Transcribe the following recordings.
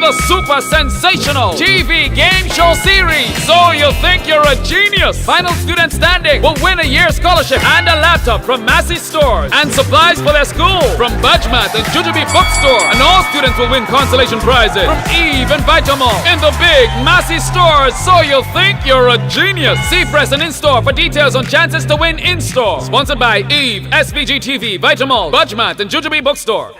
the super sensational TV game show series. So you think you're a genius? Final student standing will win a year scholarship and a laptop from Massy stores and supplies for their school from Budgemat and Jujubee bookstore. And all students will win consolation prizes from Eve and Vitamall in the big Massy stores. So you think you're a genius? See press and in-store for details on chances to win in-store. Sponsored by Eve, SVG TV, Vitamall, Budgemat and Jujubee bookstore.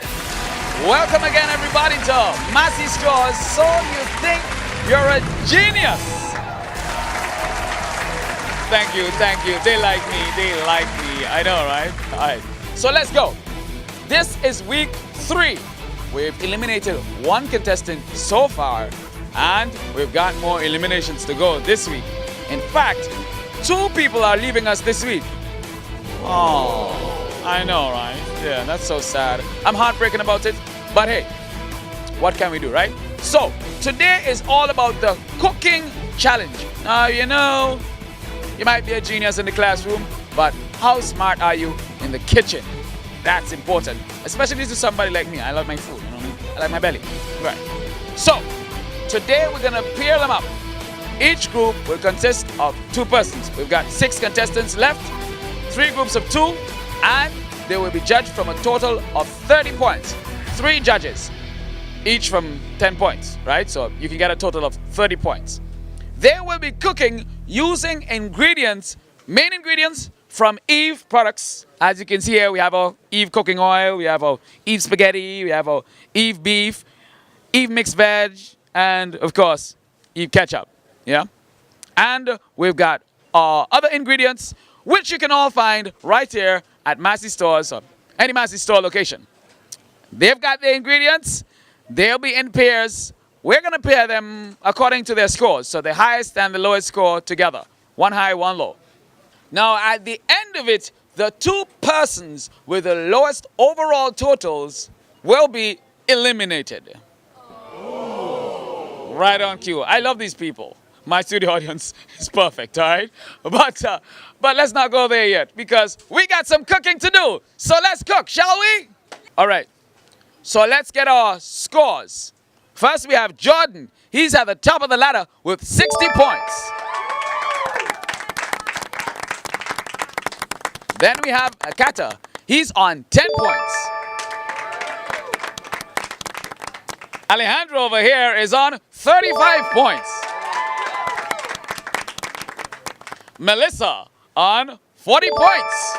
Welcome again, everybody, to Massy Stores. So you think you're a genius? Thank you. They like me. I know, right? All right. So let's go. This is week 3. We've eliminated one contestant so far, and we've got more eliminations to go this week. In fact, 2 people are leaving us this week. Oh, I know, right? Yeah, that's so sad. I'm heartbroken about it, but hey, what can we do, right? So, today is all about the cooking challenge. Now, you know, you might be a genius in the classroom, but how smart are you in the kitchen? That's important, especially to somebody like me. I love my food, you know what I mean? I like my belly, right? So, today we're gonna pair them up. Each group will consist of 2 persons. We've got 6 contestants left, 3 groups of 2, and they will be judged from a total of 30 points. 3 judges, each from 10 points, right? So you can get a total of 30 points. They will be cooking using ingredients, main ingredients from Eve products. As you can see here, we have our Eve cooking oil, we have our Eve spaghetti, we have our Eve beef, Eve mixed veg, and of course, Eve ketchup, yeah? And we've got other ingredients, which you can all find right here at Massy Stores or any Massy Store location. They've got the ingredients. They'll be in pairs. We're going to pair them according to their scores. So the highest and the lowest score together. 1 high, 1 low. Now, at the end of it, the 2 persons with the lowest overall totals will be eliminated. Oh. Right on cue. I love these people. My studio audience is perfect, all right? But let's not go there yet because we got some cooking to do. So let's cook, shall we? All right. So let's get our scores. First, we have Jordan. He's at the top of the ladder with 60 points. Then we have Akata. He's on 10 points. Alejandro over here is on 35 points. Melissa on 40 points.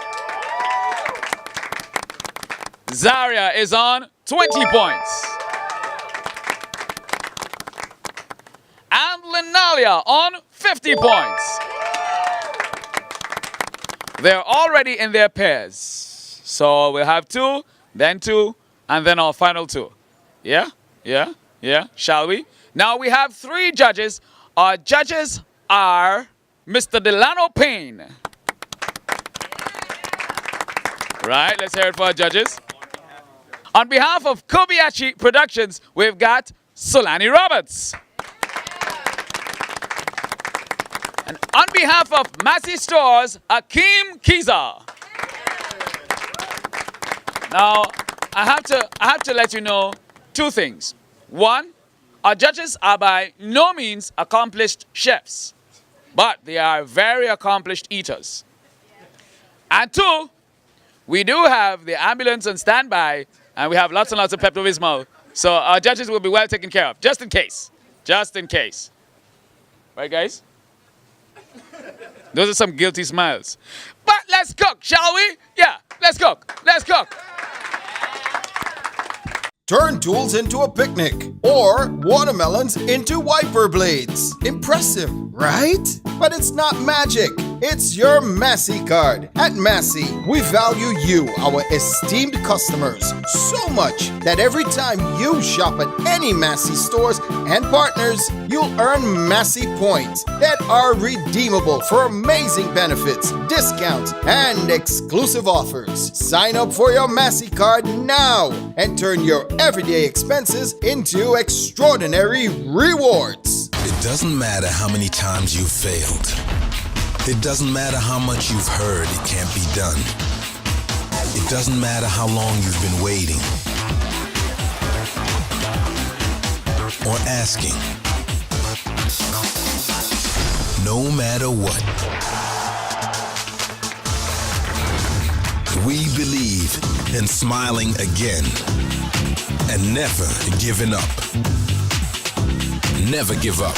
Zaria is on 20 points. And Linalia on 50 points. They're already in their pairs. So we'll have 2, then 2, and then our final 2. Yeah? Shall we? Now we have 3 judges. Our judges are Mr. Delano Payne. Right, let's hear it for our judges. On behalf of Kobayashi Productions, we've got Solani Roberts. And on behalf of Massy Stores, Akeem Kiza. Now, I have to let you know 2 things. 1, our judges are by no means accomplished chefs, but they are very accomplished eaters. And 2, we do have the ambulance on standby, and we have lots and lots of Pepto-Bismol. So our judges will be well taken care of, just in case. Just in case. Right, guys? Those are some guilty smiles. But let's cook, shall we? Yeah, let's cook. Let's cook. Turn tools into a picnic or watermelons into wiper blades. Impressive, right? But it's not magic. It's your Massy card. At Massy, we value you, our esteemed customers, so much that every time you shop at any Massy stores and partners, you'll earn Massy points that are redeemable for amazing benefits, discounts, and exclusive offers. Sign up for your Massy card now and turn your everyday expenses into extraordinary rewards. It doesn't matter how many times you've failed. It doesn't matter how much you've heard it can't be done. It doesn't matter how long you've been waiting. or asking. No matter what, we believe in smiling again and never giving up. Never give up.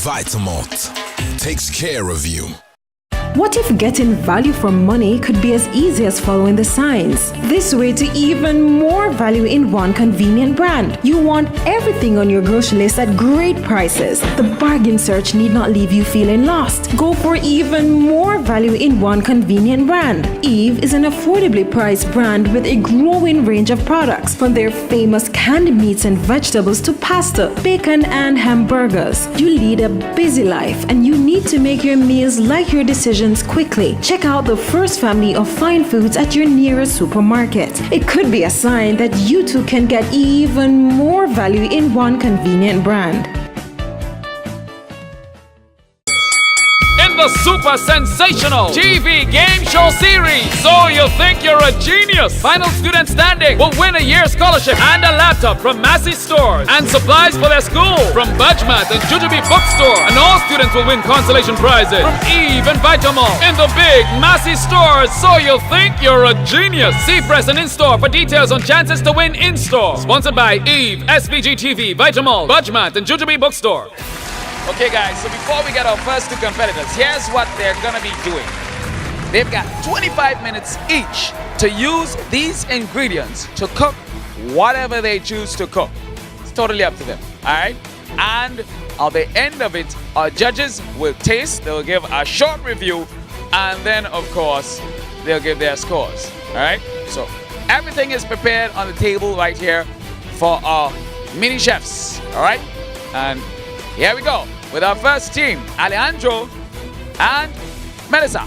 Vitamalt takes care of you. What if getting value for money could be as easy as following the signs? This way to even more value in one convenient brand. You want everything on your grocery list at great prices. The bargain search need not leave you feeling lost. Go for even more value in one convenient brand. Eve is an affordably priced brand with a growing range of products, from their famous canned meats and vegetables to pasta, bacon, and hamburgers. You lead a busy life and you need to make your meals like your decisions quickly. Check out the first family of fine foods at your nearest supermarket. It could be a sign that you too can get even more value in one convenient brand. The super sensational TV game show series. So you think you're a genius? Final student standing will win a year's scholarship and a laptop from Massy stores and supplies for their school from Budgemat and Jujubee bookstore. And all students will win consolation prizes from Eve and Vitamalt in the big Massy stores. So you think you're a genius? See press and in-store for details on chances to win in-store. Sponsored by Eve, SVG TV, Vitamalt, Budgemat and Jujubee bookstore. Okay guys, so before we get our first two competitors, here's what they're gonna be doing. They've got 25 minutes each to use these ingredients to cook whatever they choose to cook. It's totally up to them, alright? And at the end of it, our judges will taste, they'll give a short review, and then of course, they'll give their scores, alright? So everything is prepared on the table right here for our mini chefs, alright? And here we go with our first team, Alejandro and Melissa.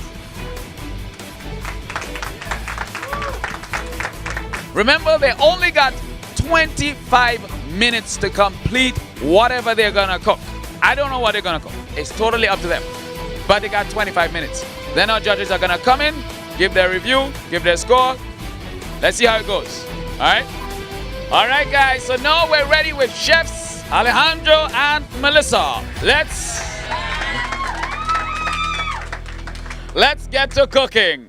Remember, they only got 25 minutes to complete whatever they're gonna cook. I don't know what they're gonna cook. It's totally up to them. But they got 25 minutes. Then our judges are gonna come in, give their review, give their score. Let's see how it goes. All right, guys, so now we're ready with chefs Alejandro and Melissa. Let's get to cooking.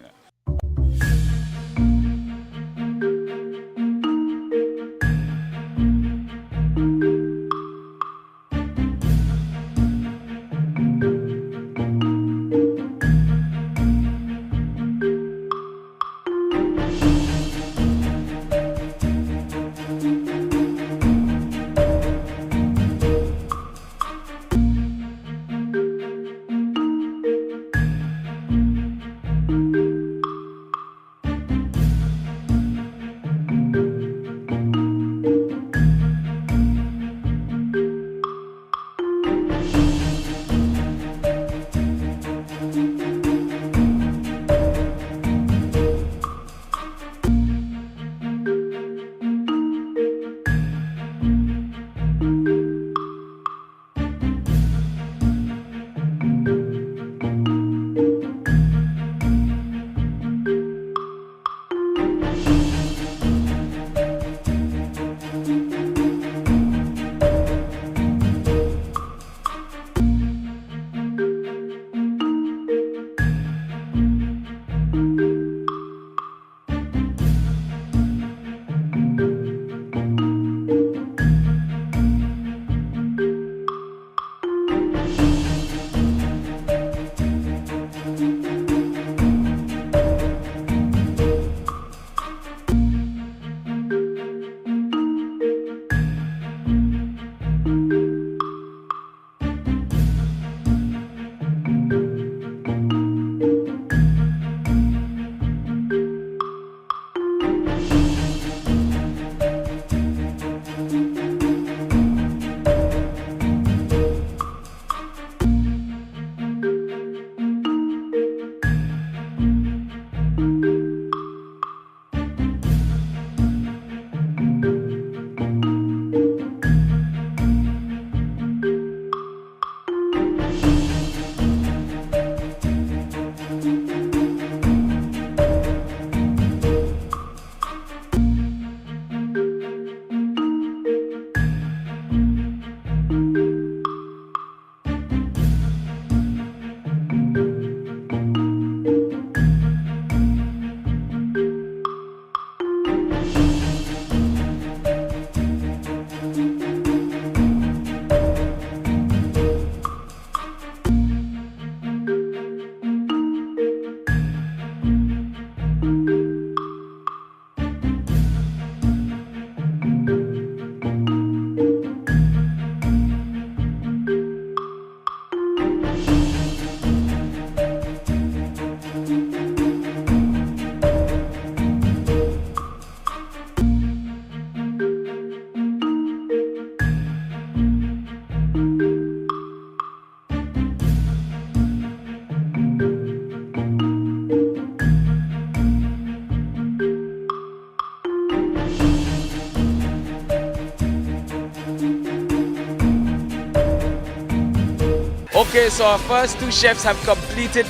Okay, so our first two chefs have completed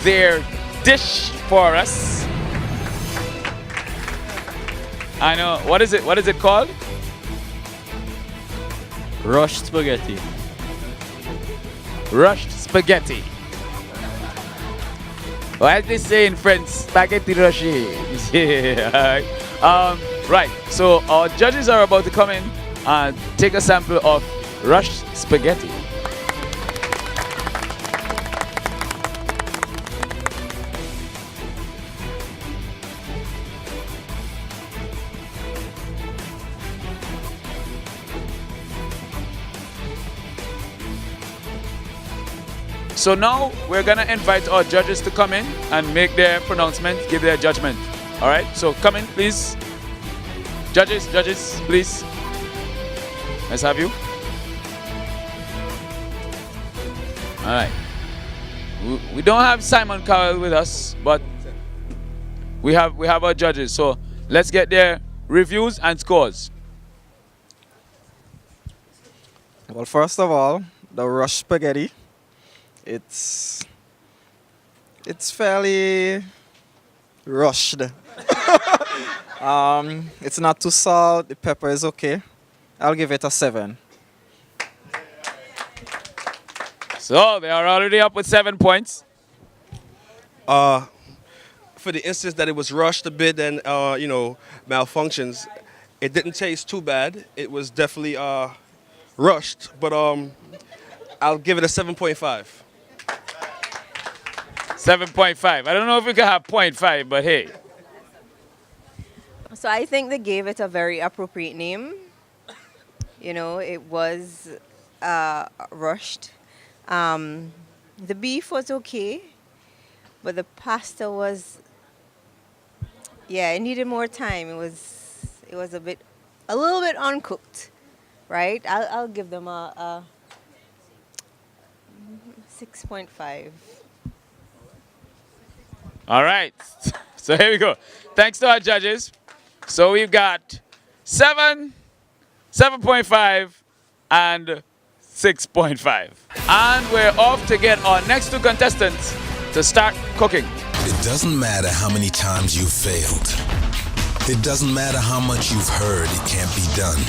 their dish for us. I know. What is it? What is it called? Rushed spaghetti. Rushed spaghetti. Or as they say in French, spaghetti rushy. Yeah. Right. So our judges are about to come in and take a sample of rushed spaghetti. So now we're gonna invite our judges to come in and make their pronouncement, give their judgment. All right, so come in, please. Judges, please. Let's have you. All right. We don't have Simon Cowell with us, but we have our judges. So let's get their reviews and scores. Well, first of all, the rushed spaghetti. It's fairly rushed. It's not too salt. The pepper is okay. I'll give it a 7. So they are already up with 7 points. For the instance that it was rushed a bit and malfunctions, it didn't taste too bad. It was definitely rushed, but I'll give it a 7.5. 7.5. I don't know if we can have 0.5, but hey. So I think they gave it a very appropriate name. You know, it was rushed. The beef was okay, but the pasta was, it needed more time. It was a little bit uncooked, right? I'll give them a 6.5. All right. So here we go. Thanks to our judges. So we've got 7, 7.5, and 6.5. And we're off to get our next two contestants to start cooking. It doesn't matter how many times you've failed. It doesn't matter how much you've heard it can't be done.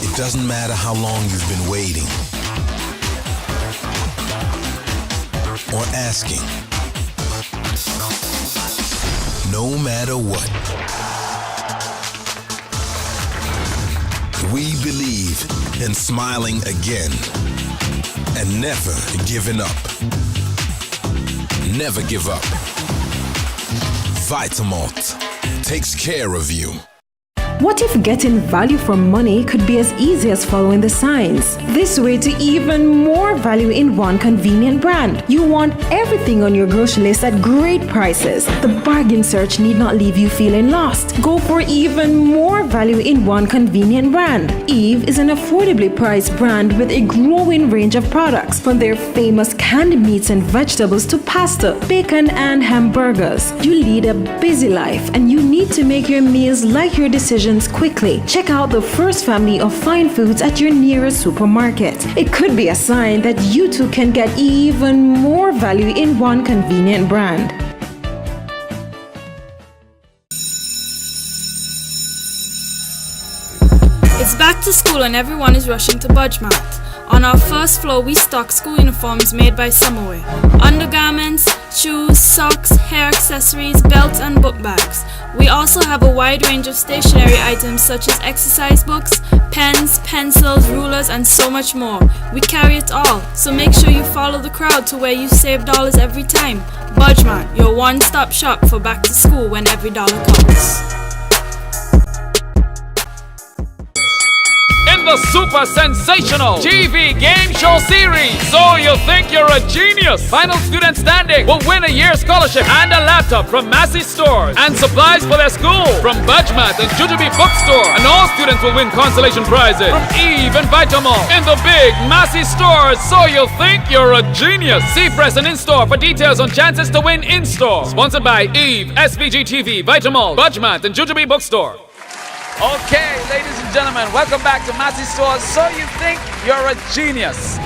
It doesn't matter how long you've been waiting or asking. No matter what, we believe in smiling again and never giving up. Never give up. Vitamalt takes care of you. What if getting value from money could be as easy as following the signs? This way to even more value in one convenient brand. You want everything on your grocery list at great prices. The bargain search need not leave you feeling lost. Go for even more value in one convenient brand. Eve is an affordably priced brand with a growing range of products, from their famous canned meats and vegetables to pasta, bacon, and hamburgers. You lead a busy life and you need to make your meals like your decisions quickly. Check out the first family of fine foods at your nearest supermarket. It could be a sign that you too can get even more value in one convenient brand. It's back to school and everyone is rushing to Budgemart. On our first floor, we stock school uniforms made by Summerwear, undergarments, shoes, socks, hair accessories, belts, and book bags. We also have a wide range of stationery items such as exercise books, pens, pencils, rulers, and so much more. We carry it all, so make sure you follow the crowd to where you save dollars every time. Budgemart, your one-stop shop for back to school when every dollar counts. In the super sensational TV game show series, So You Think You're a Genius, final student standing will win a year scholarship and a laptop from Massy stores and supplies for their school from Budgemart and Jujubee bookstore. And all students will win consolation prizes from Eve and Vitamalt in the big Massy stores. So You Think You're a Genius. See press and in-store for details on chances to win in-store. Sponsored by Eve, SVG TV, Vitamalt, Budgemart, and Jujubee bookstore. Okay, ladies and gentlemen, welcome back to Massy Stores. So You Think You're a Genius.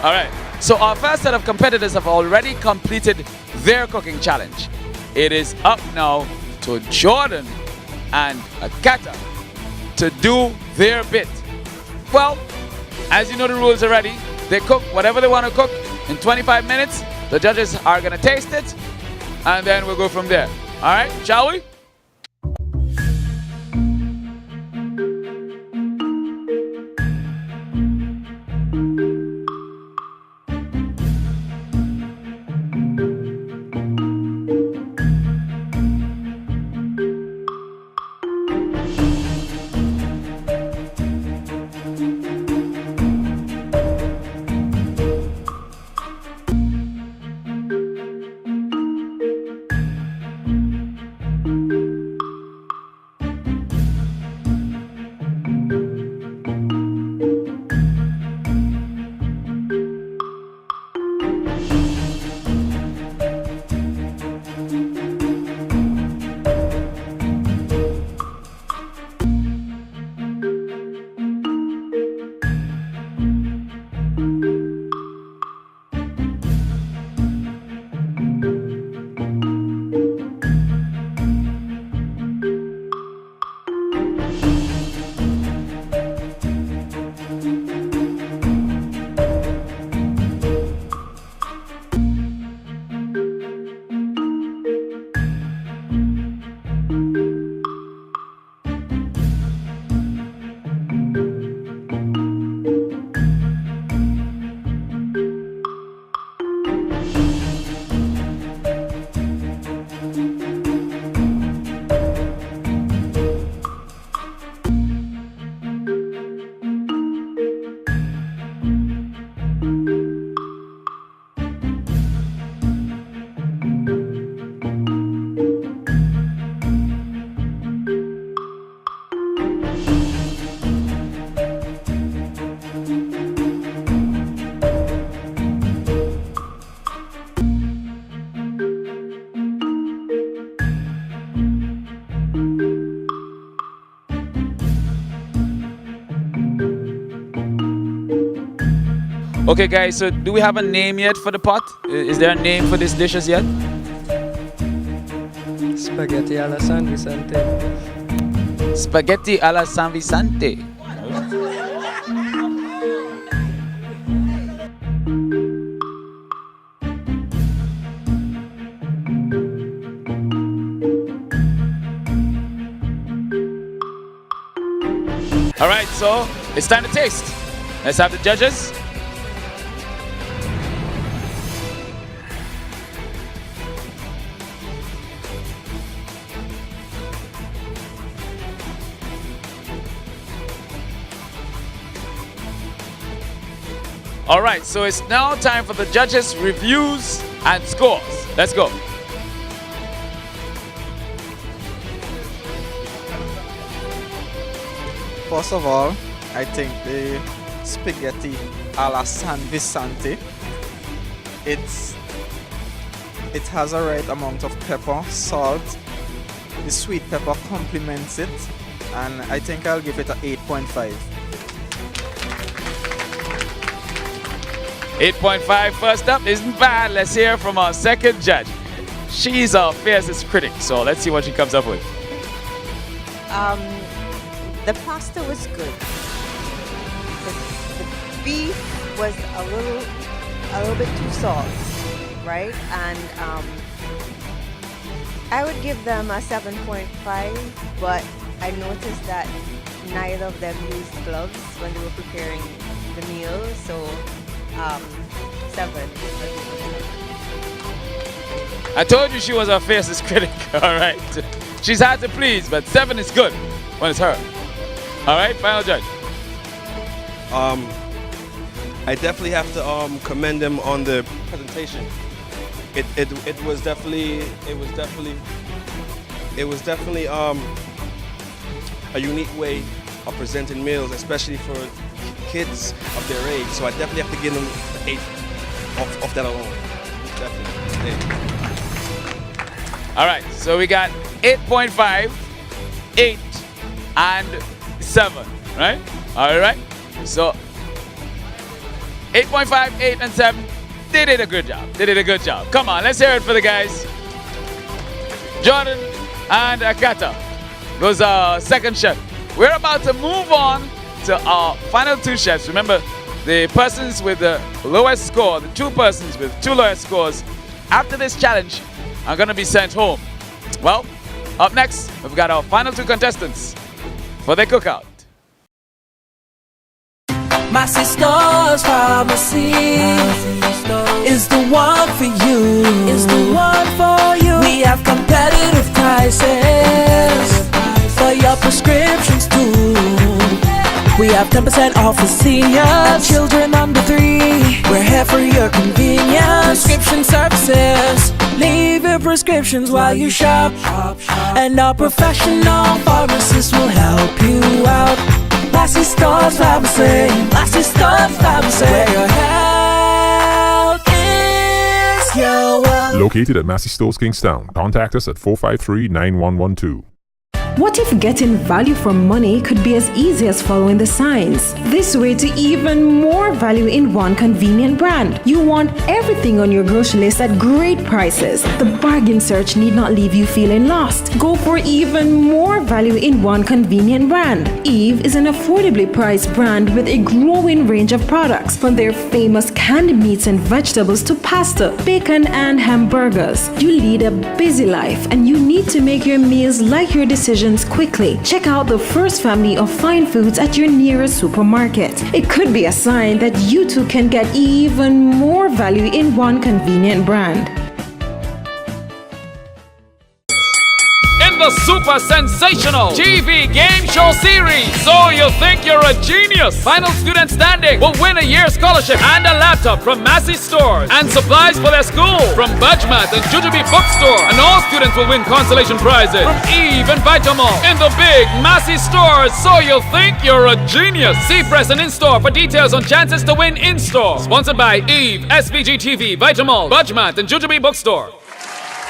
All right. So our first set of competitors have already completed their cooking challenge. It is up now to Jordan and Akata to do their bit. Well, as you know the rules already, they cook whatever they want to cook in 25 minutes. The judges are going to taste it, and then we'll go from there. All right, shall we? Okay, guys, so do we have a name yet for the pot? Is there a name for these dishes yet? Spaghetti alla San Vicente. Spaghetti alla San Vicente. All right, so it's time to taste. Let's have the judges. All right, so it's now time for the judges' reviews and scores. Let's go. First of all, I think the spaghetti alla San Vicente, it has a right amount of pepper, salt. The sweet pepper complements it, and I think I'll give it a 8.5. 8.5 first up isn't bad. Let's hear from our second judge. She's our fiercest critic, so let's see what she comes up with. The pasta was good. The beef was a little bit too soft, right? And I would give them a 7.5, but I noticed that neither of them used gloves when they were preparing the meal, so 7. I told you she was our fiercest critic, all right? She's hard to please, but 7 is good when it's her. All right, final judge. I definitely have to commend them on the presentation. It was definitely a unique way of presenting meals, especially for kids of their age. So I definitely have to give them 8 of that alone. Definitely. 8. All right, so we got 8.5, 8, and 7, right? All right, so 8.5, 8, and 7. They did a good job. They did a good job. Come on, let's hear it for the guys. Jordan and Akata. Those are second chef. We're about to move on to our final two chefs. Remember, the persons with the lowest score, the two persons with two lowest scores, after this challenge are going to be sent home. Well, up next, we've got our final two contestants for the cookout. Massy Stores Pharmacy is the one for you. Is the one for you. We have competitive prices for your prescriptions too. We have 10% off for seniors, children under 3. We're here for your convenience. Prescription services. Leave your prescriptions while you shop, and our professional pharmacists will help you out. Massy Stores Pharmacy, Massy Stores Pharmacy, where your health is your wealth. Located at Massy Stores, Kingstown. Contact us at 453-9112. What if getting value for money could be as easy as following the signs? This way to even more value in one convenient brand. You want everything on your grocery list at great prices. The bargain search need not leave you feeling lost. Go for even more value in one convenient brand. Eve is an affordably priced brand with a growing range of products, from their famous canned meats and vegetables to pasta, bacon, and hamburgers. You lead a busy life and you need to make your meals like your decisions quickly. Check out the first family of fine foods at your nearest supermarket. It could be a sign that you too can get even more value in one convenient brand. In the super sensational TV game show series, So You Think You're a Genius, final student standing will win a year's scholarship and a laptop from Massy Stores and supplies for their school from Budgemat and Jujubee Bookstore. And all students will win consolation prizes from Eve and Vitamall in the big Massy Stores. So You Think You're a Genius. See press and in-store for details on chances to win in-store. Sponsored by Eve, SVG TV, Vitamall, Budgemat, and Jujubee Bookstore.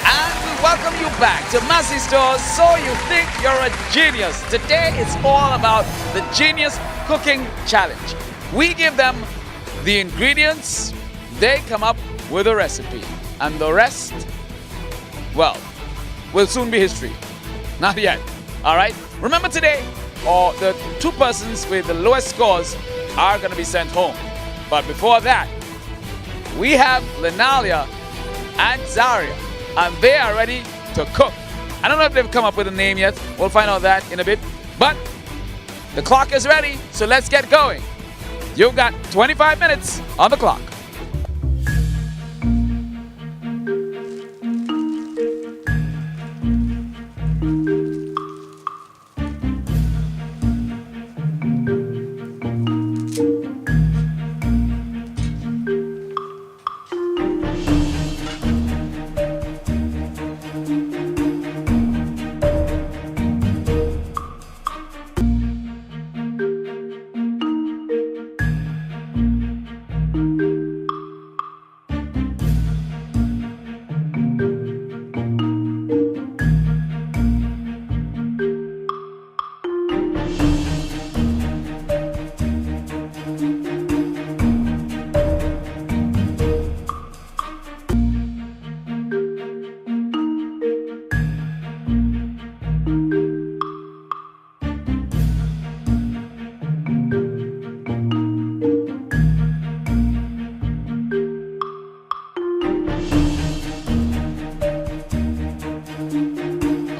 And we welcome you back to Massy Stores, So You Think You're a Genius. Today it's all about the Genius Cooking Challenge. We give them the ingredients, they come up with a recipe, and the rest, well, will soon be history. Not yet, all right? Remember today, the two persons with the lowest scores are going to be sent home. But before that, we have Lenalia and Zaria, and they are ready to cook. I don't know if they've come up with a name yet. We'll find out that in a bit. But the clock is ready, so let's get going. You've got 25 minutes on the clock.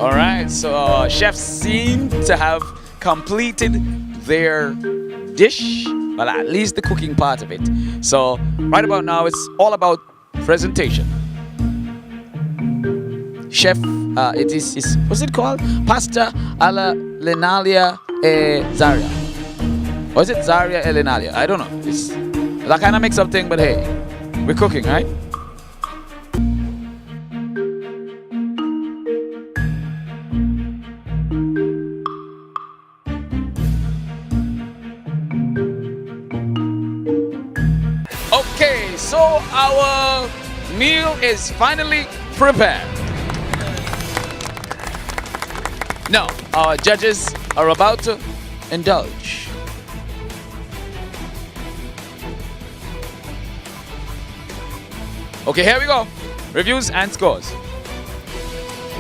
All right, so chefs seem to have completed their dish, well, at least the cooking part of it. So right about now, it's all about presentation. Chef, it is what's it called? Pasta alla Lenalia e Zaria. Or is it Zaria e Lenalia? I don't know. It's that kind of mix up thing, but hey, we're cooking, right? Okay, so our meal is finally prepared. Now, our judges are about to indulge. Okay, here we go. Reviews and scores.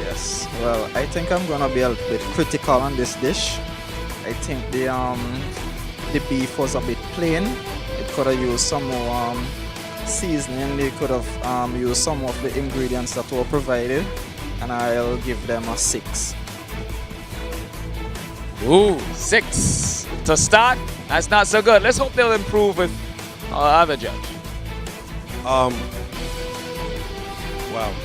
Yes. Well, I think I'm gonna be a bit critical on this dish. I think the beef was a bit plain. It could have used some more seasoning. They could have used some of the ingredients that were provided, and I'll give them a 6. Ooh, 6 to start. That's not so good. Let's hope they'll improve with our other judge. Wow.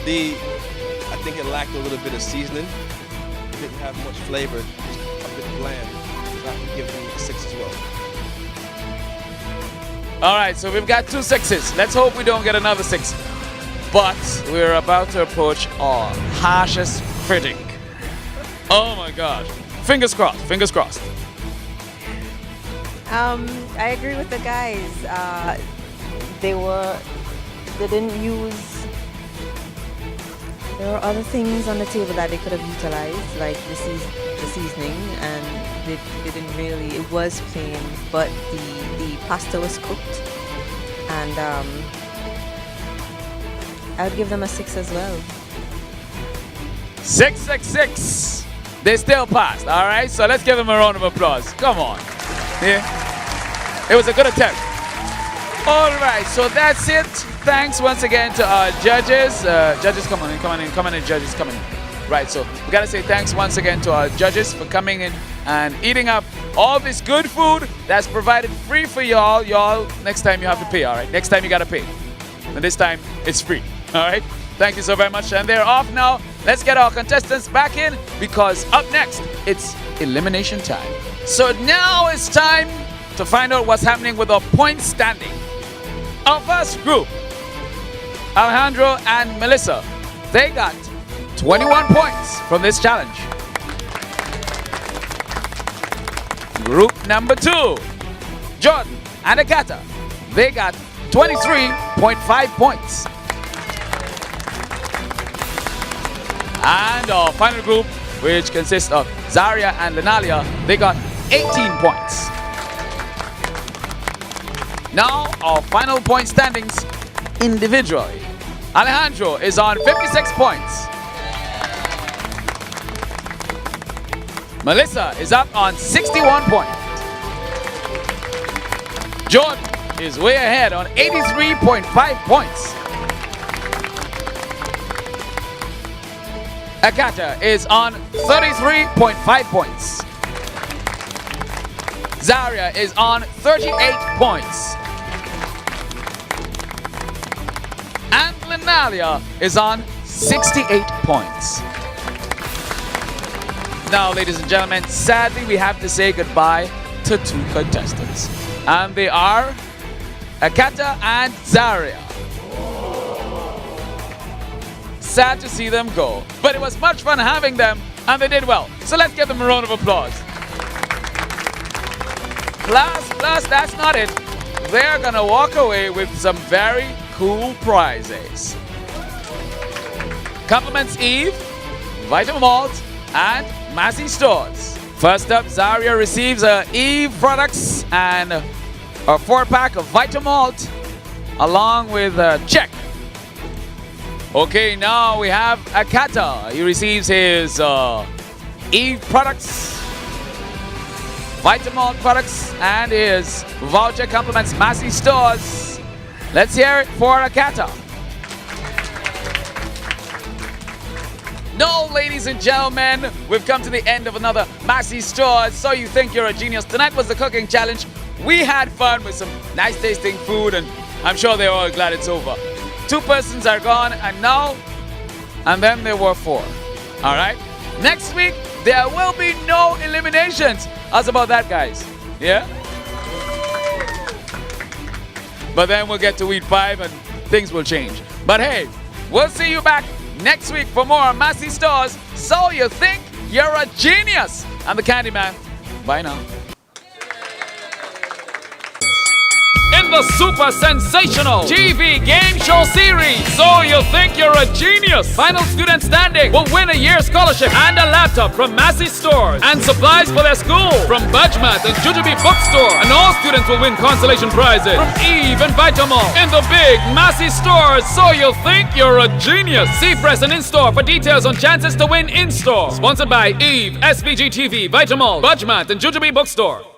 I think it lacked a little bit of seasoning. It didn't have much flavor. Just a bit bland. So I would give them a 6 as well. All right, so we've got 2 6s. Let's hope we don't get another 6. But we're about to approach our harshest critic. Oh my gosh. Fingers crossed, fingers crossed. I agree with the guys. They didn't use. There were other things on the table that they could have utilized, like the seasoning, and they didn't really. It was plain, but the pasta was cooked, and I would give them a 6 as well. 6, 6, 6. They still passed, all right? So let's give them a round of applause. Come on. Yeah. It was a good attempt. All right, so that's it. Thanks once again to our judges. Judges, come on in, judges, come in. Right, so we gotta say thanks once again to our judges for coming in and eating up all this good food that's provided free for y'all. Y'all, next time you have to pay, all right? Next time you gotta pay. And this time, it's free, all right? Thank you so very much. And they're off now. Let's get our contestants back in because up next, it's elimination time. So now it's time to find out what's happening with our point standing. Our first group, Alejandro and Melissa, they got 21 points from this challenge. Group number 2, Jordan and Agata, they got 23.5 points. And our final group, which consists of Zaria and Lenalia, they got 18 points. Now, our final point standings individually. Alejandro is on 56 points. Melissa is up on 61 points. Jordan is way ahead on 83.5 points. Agata is on 33.5 points. Zaria is on 38 points. And Lenalia is on 68 points. Now, ladies and gentlemen, sadly we have to say goodbye to 2 contestants. And they are Agata and Zaria. Sad to see them go, but it was much fun having them, and they did well. So let's give them a round of applause. Plus, that's not it. They're gonna walk away with some very cool prizes. Compliments Eve, Vitamalt, and Massy Stores. First up, Zaria receives a Eve products and a 4-pack of Vitamalt, along with a check. Okay, now we have Akata. He receives his Eve products, Vitamalt products, and his voucher compliments Massy Stores. Let's hear it for Akata. No, ladies and gentlemen, we've come to the end of another Massy Stores. So you think you're a genius. Tonight was the cooking challenge. We had fun with some nice tasting food, and I'm sure they're all glad it's over. 2 persons are gone, and then there were 4. All right? Next week, there will be no eliminations. How's about that, guys? Yeah? But then we'll get to week 5 and things will change. But hey, we'll see you back next week for more Massy Stores. So you think you're a genius. I'm the Candyman. Bye now. In the super sensational TV game show series, So You Think You're a Genius. Final student standing will win a year's scholarship and a laptop from Massy stores and supplies for their school from Budgemat and Jujubee Bookstore. And all students will win consolation prizes from Eve and Vitamall in the big Massy stores. So You Think You're a Genius. See press and in-store for details on chances to win in-store. Sponsored by Eve, SVG TV, Vitamall, Budgemat and Jujubee Bookstore.